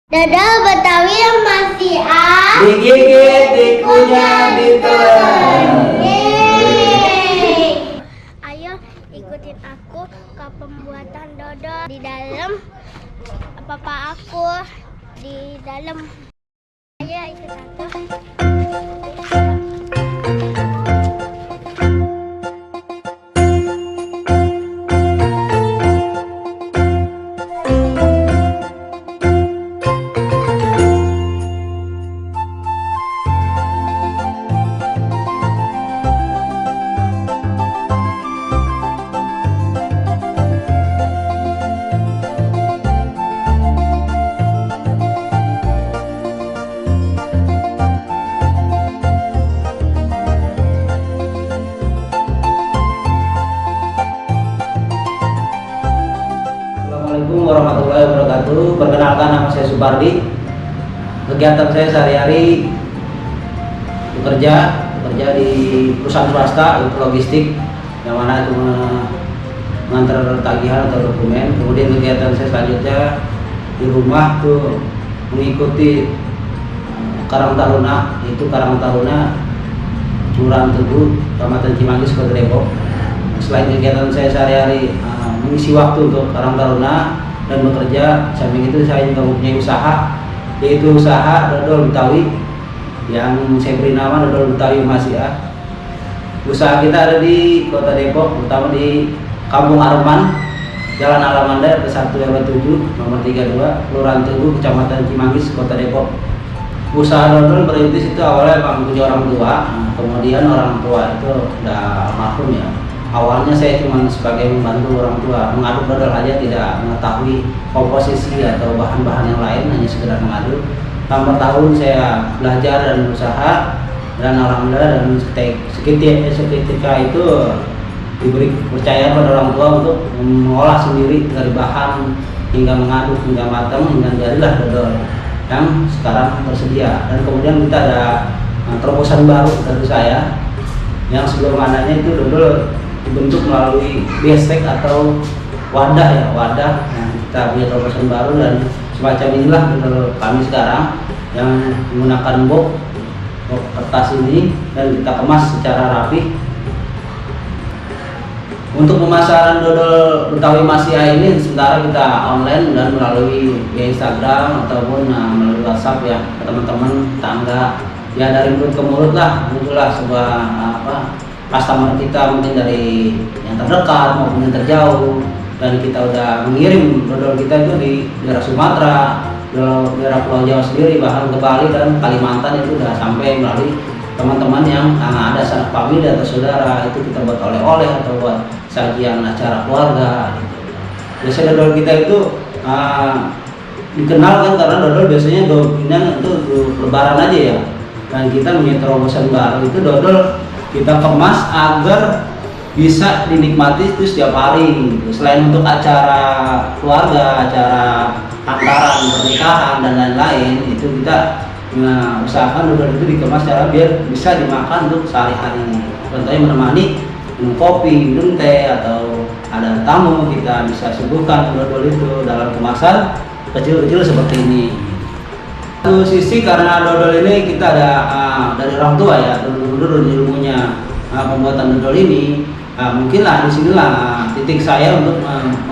Dodol Betawi yang masih digigit tikunya ditelan. Yeay. Ayo ikutin aku ke pembuatan dodol di dalam. Papa aku di dalam. Ayo ikut aku. Assalamualaikum warahmatullahi wabarakatuh. Perkenalkan, nama saya Supardi. Kegiatan saya sehari-hari bekerja di perusahaan swasta, itu logistik, yang mana itu mengantar tagihan atau dokumen. Kemudian kegiatan saya selanjutnya di rumah tuh mengikuti Karang Taruna, yaitu Karang Taruna Kelurahan Tugu, Kecamatan Cimanggis, Kota Depok. Selain kegiatan saya sehari-hari mengisi waktu untuk Karang Taruna dan bekerja, samping itu saya juga mempunyai usaha, yaitu usaha dodol Betawi yang saya beri nama Dodol Betawi Masih. Usaha kita ada di Kota Depok, terutama di Kampung Arman, Jalan Alamanda RT 1 RW 7 nomor 32, Kelurahan Tugu, Kecamatan Cimanggis, Kota Depok. Usaha dodol berintis itu awalnya Bang punya orang tua, kemudian orang tua itu udah almarhum ya. Awalnya saya cuma sebagai membantu orang tua mengaduk dodol aja, tidak mengetahui komposisi atau bahan-bahan yang lain, hanya sekedar mengaduk. Selama tahun saya belajar dan berusaha, dan alhamdulillah dan seketika itu diberi kepercayaan pada orang tua untuk mengolah sendiri dari bahan hingga mengaduk hingga matang, hingga jadilah dodol yang sekarang tersedia. Dan kemudian kita ada terobosan baru dari saya, yang sebelum adanya itu dodol dibentuk melalui bestek atau wadah. Nah, kita punya terobosan baru dan semacam inilah dodol kami sekarang, yang menggunakan box kertas ini dan kita kemas secara rapi. Untuk pemasaran dodol Betawi Masih ini sementara kita online dan melalui Instagram ataupun melalui WhatsApp ya ke teman-teman tangga, ya dari mulut ke mulut lah, muncullah sebuah customer kita mungkin dari yang terdekat maupun yang terjauh, dan kita udah mengirim dodol kita itu di daerah Sumatera, daerah Pulau Jawa sendiri, bahkan ke Bali dan Kalimantan itu udah sampai melalui teman-teman yang ada sanak famili atau saudara, itu kita buat oleh-oleh atau buat sajian acara keluarga gitu. Biasanya dodol kita itu dikenal kan karena dodol biasanya dominan itu lebaran aja ya, dan kita punya terobosan baru, itu dodol kita kemas agar bisa dinikmati itu setiap hari gitu. Selain untuk acara keluarga, acara hantaran, pernikahan dan lain-lain, itu kita usahakan dodol itu dikemas secara biar bisa dimakan untuk sehari-hari. Contohnya menemani minum kopi, minum teh, atau ada tamu, kita bisa suguhkan dodol itu dalam kemasan kecil-kecil seperti ini. Satu sisi karena dodol ini kita ada dari orang tua ya, dulu ilmunya pembuatan dodol ini, mungkinlah disinilah titik saya untuk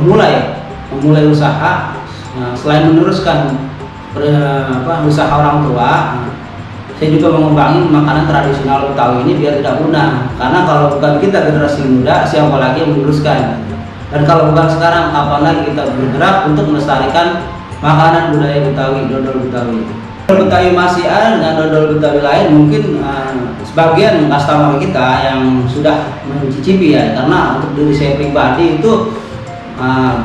memulai usaha. Selain meneruskan usaha orang tua, saya juga mengembangin makanan tradisional Betawi ini biar tidak punah. Karena kalau bukan kita generasi muda, siapa lagi yang meneruskan? Dan kalau bukan sekarang, kapan lagi kita bergerak untuk melestarikan makanan budaya Betawi, dodol Betawi. Dodol Betawi Masih dengan dodol Betawi lain mungkin sebagian customer kita yang sudah mencicipi ya, karena untuk diri saya pribadi itu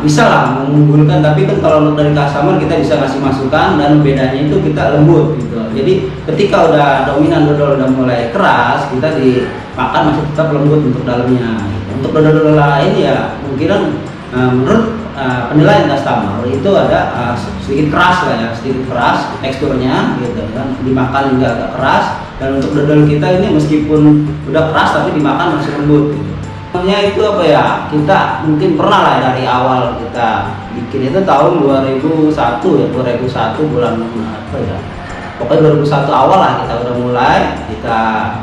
bisa lah mengunggulkan, tapi kan kalau untuk dari customer kita bisa ngasih masukan, dan bedanya itu kita lembut gitu. Jadi ketika udah dominan dodol udah mulai keras, kita dimakan masih tetap lembut untuk dalamnya gitu. Untuk dodol lain ya mungkin menurut penilaian customer itu ada sedikit keras lah ya, sedikit keras teksturnya gitu kan, dimakan juga agak keras. Dan untuk dodol kita ini meskipun udah keras tapi dimakan masih lembut gitu. itu apa ya, kita mungkin pernah lah dari awal kita bikin itu tahun 2001 ya, 2001 bulan apa ya, pokoknya 2001 awal lah kita udah mulai kita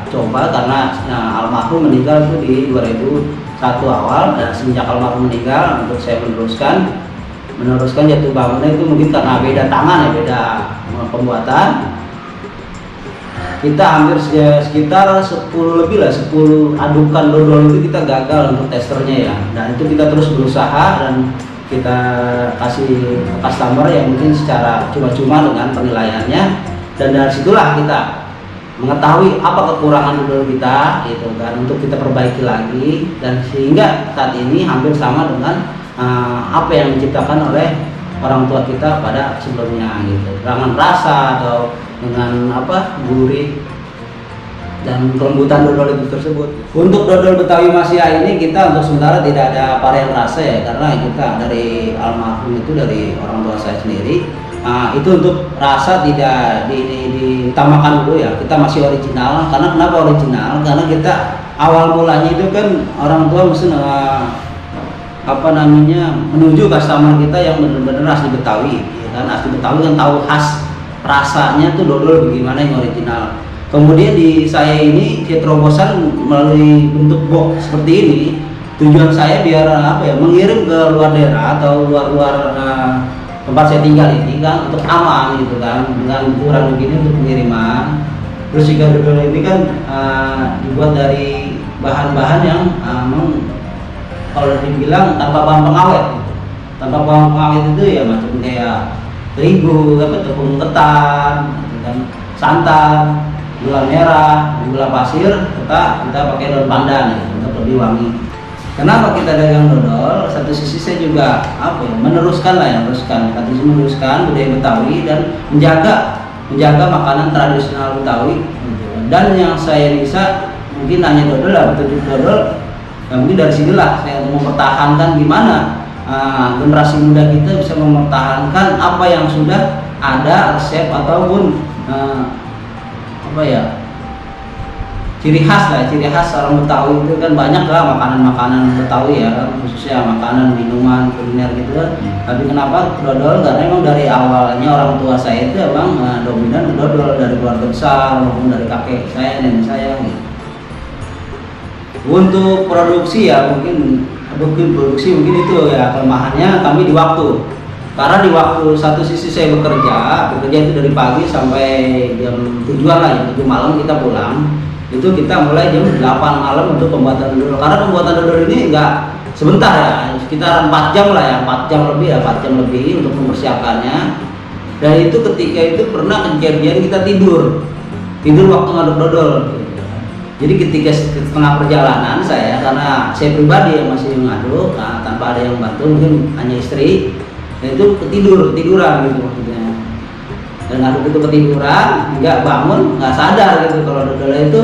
coba, karena almarhum meninggal itu di 2001 awal, dan semenjak almarhum meninggal untuk saya meneruskan jatuh bangunnya itu mungkin karena beda tangan ya, beda pembuatan. Kita hampir sekitar 10 lebih lah, 10 adukan dodol itu kita gagal untuk testernya ya, dan itu kita terus berusaha dan kita kasih customer yang mungkin secara cuma-cuma dengan penilaiannya, dan dari situlah kita mengetahui apa kekurangan dodol kita gitu kan, untuk kita perbaiki lagi, dan sehingga saat ini hampir sama dengan apa yang diciptakan oleh orang tua kita pada sebelumnya gitu, dengan rasa atau dengan apa, gurih dan kelembutan dodol itu tersebut. Untuk dodol Betawi Masya ini kita untuk sementara tidak ada varian rasa ya, karena kita dari almarhum itu dari orang tua saya sendiri. Itu untuk rasa tidak ditambahkan dulu ya, kita masih original. Karena kenapa original? Karena kita awal mulanya itu kan orang tua mesti menuju customer kita yang benar-benar asli Betawi ya kan, asli Betawi kan tahu khas rasanya tuh dodol bagaimana yang original. Kemudian di saya ini saya terobosan melalui bentuk box seperti ini. Tujuan saya biar apa ya, mengirim ke luar daerah atau luar tempat saya tinggal ini kan, untuk aman gitu kan, dengan ukuran begini untuk pengiriman. Terus juga dodol ini kan dibuat dari bahan-bahan yang kalau dibilang tanpa bahan pengawet gitu. Tanpa bahan pengawet itu ya macam kayak terigu, tepung ketan, dan santan, gula merah, gula pasir, kita pakai daun pandan ya, untuk lebih wangi. Kenapa kita dagang dodol? Satu sisi saya juga meneruskan budaya Betawi dan menjaga makanan tradisional Betawi. Dan yang saya bisa mungkin hanya dodol lah, betul dodol. Ya, mungkin dari sinilah saya mempertahankan gimana generasi muda kita bisa mempertahankan apa yang sudah ada resep ataupun ciri khas orang Betawi itu kan banyak lah, makanan Betawi ya kan, khususnya makanan, minuman, kuliner gitu kan. Tapi kenapa dodol? Karena memang dari awalnya orang tua saya itu emang dominan dodol, dari keluarga besar maupun dari kakek saya, nenek saya gitu. Untuk produksi ya mungkin itu ya kelemahannya kami di waktu. Karena di waktu satu sisi saya bekerja itu dari pagi sampai jam 7-an lah, jam 7 malam kita pulang. Itu kita mulai jam 8 malam untuk pembuatan dodol. Karena pembuatan dodol ini enggak sebentar ya, sekitar 4 jam lah ya, 4 jam lebih untuk mempersiapkannya. Dan itu ketika itu pernah kejadian kita tidur waktu ngaduk dodol. Jadi ketika setengah perjalanan saya, karena saya pribadi yang masih mengaduk, tanpa ada yang bantu, mungkin hanya istri, dan itu ketiduran gitu maksudnya. Dan ngaduk itu ketiduran, nggak bangun, nggak sadar gitu kalau dodolnya itu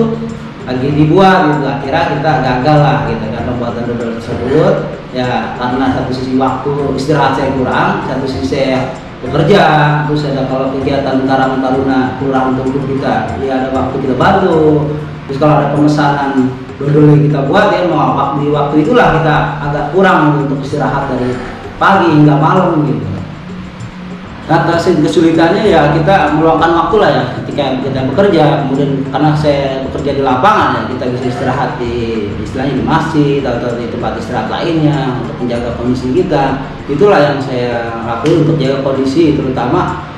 lagi dibuat gitu. Akhirnya kita gagal lah gitu kan pembuatan dodol tersebut. Ya karena satu sisi waktu istirahat saya kurang, satu sisi saya bekerja, terus ada kalau kegiatan Karang Taruna kurang untuk kita, ya ada waktu kita bantu. Terus kalau ada pemesanan dodol yang kita buat ya, di waktu itulah kita agak kurang untuk istirahat dari pagi hingga malam gitu. Nah, kesulitannya ya kita meluangkan waktu lah ya ketika kita bekerja. Kemudian karena saya bekerja di lapangan ya, kita bisa istirahat istilahnya di masjid atau di tempat istirahat lainnya untuk menjaga kondisi kita. Itulah yang saya lakukan untuk jaga kondisi, terutama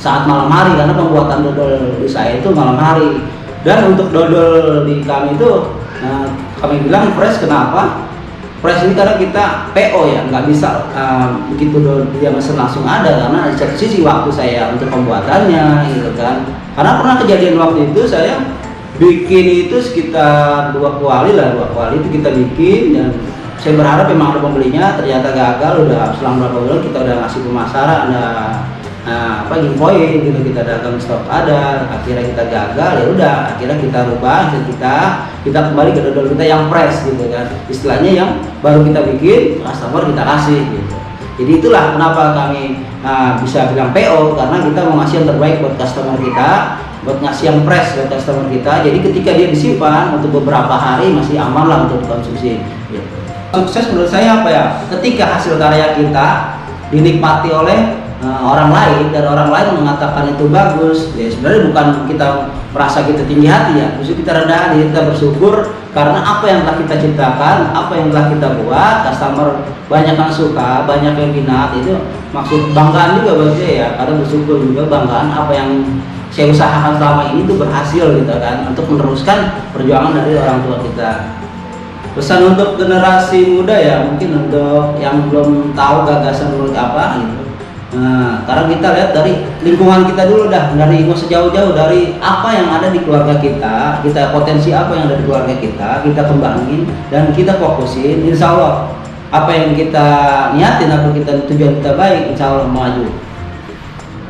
saat malam hari, karena pembuatan dodol di saya itu malam hari. Dan untuk dodol di kami itu kami bilang fresh. Kenapa? Fresh ini karena kita PO ya, nggak bisa begitu dia mesen langsung ada, karena di satu sisi waktu saya untuk pembuatannya gitu kan. Karena pernah kejadian waktu itu saya bikin itu sekitar 2 kuali itu kita bikin, dan saya berharap memang ada pembelinya, ternyata gagal. Udah selang berapa bulan kita udah ngasih pemasaran, ada giveaway gitu, kita dagang stok ada, akhirnya kita gagal. Ya udah, akhirnya kita rubah, kita kembali ke dodol kita yang fresh gitu kan, istilahnya yang baru kita bikin, customer kita kasih gitu. Jadi itulah kenapa kami bisa bilang PO, karena kita mau ngasih yang terbaik buat customer kita, buat ngasih yang fresh buat customer kita. Jadi ketika dia disimpan untuk beberapa hari masih aman lah untuk dikonsumsi. Sukses menurut saya apa ya? Ketika hasil karya kita dinikmati oleh orang lain dan orang lain mengatakan itu bagus, ya sebenarnya bukan kita merasa kita tinggi hati ya, justru kita rendah hati, kita bersyukur karena apa yang telah kita ciptakan, apa yang telah kita buat, customer banyak yang suka, banyak yang minat, itu maksud banggaan juga buat saya ya, karena bersyukur juga banggaan apa yang saya usahakan selama ini itu berhasil gitu kan, untuk meneruskan perjuangan dari orang tua kita. Pesan untuk generasi muda ya, mungkin untuk yang belum tahu gagasan menurut apa gitu. Nah, karena kita lihat dari lingkungan kita dulu dah, dari nggak sejauh-jauh dari apa yang ada di keluarga kita potensi apa yang ada di keluarga kita kembangin dan kita fokusin, insya Allah apa yang kita niatin, apa kita tujuan kita baik, insya Allah maju.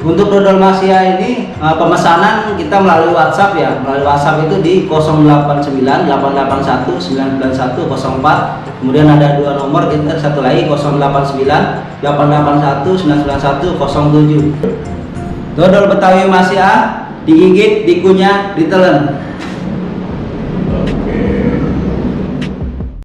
Untuk dodol Masya ini pemesanan kita melalui WhatsApp ya, melalui WhatsApp itu di 089 881 99104. Kemudian ada 2 nomor, kita satu lagi 089 881 99107. Dodol Betawi Masya digigit, dikunyah, ditelen.